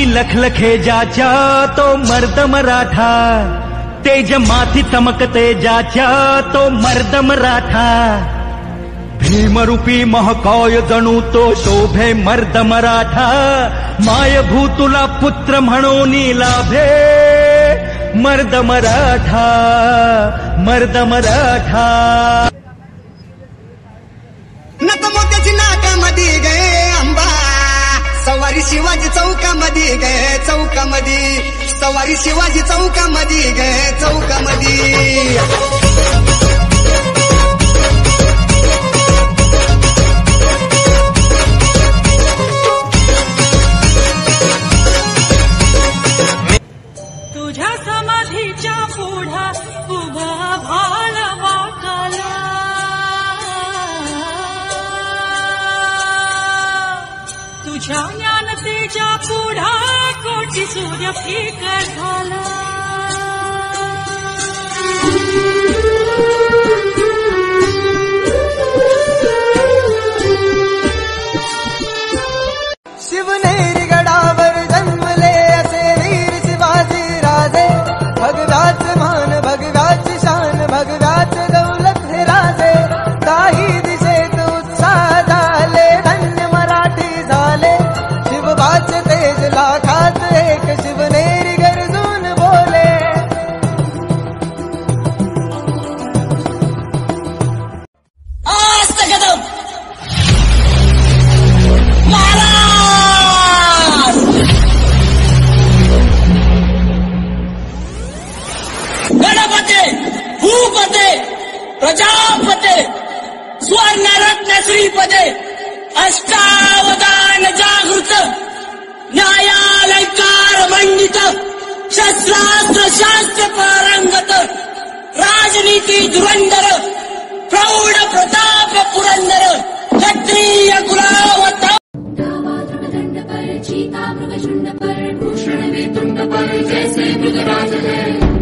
लखलखे ज्याच्या तो मर्द मराठा, तेज माथी चमकते ज्याच्या तो मर्द मराठा, भीमरूपी महाकाय जणू तो शोभे मर्द मराठा, मायभूतुला पुत्र म्हणून लाभे मर्द मराठा, मर्द मराठा। नतमोत्याची नाकामध्ये गए अंबा, सवारी शिवाजी चौकामध्ये गए चौकामध्ये, सवारी शिवाजी चौकामध्ये गए चौकामध्ये। तुझ्या समाधीच्या पुढा उभा भाल वाकला, तुझ्या ज्ञानतेच्या पुढा कोटी सूर्य फिकर झाला। शिवनेरी गडावर जन्मले असे वीर शिवाजी राजे, भगव्याच मान भगव्याची शान भगव्याच दौलत हे राजे, काही दिशेत उत्साह झाले धन्य मराठी झाले, शिवबाच तेज लाखात एक शिवनेरी गरजून बोले। गणपते भूपते प्रजापते स्वर्णरत्न श्रीपते अष्टावधान जागृत न्यायालयकार मंडित शस्त्रास्त्र शास्त्र पारंगत राजनीती धुरंधर प्रौढ प्रताप पुरंदर क्षत्रिय कुलावत दंड पर चीता मृगचुंड पर भूषण में तुंड पर जैसे मृगराज है।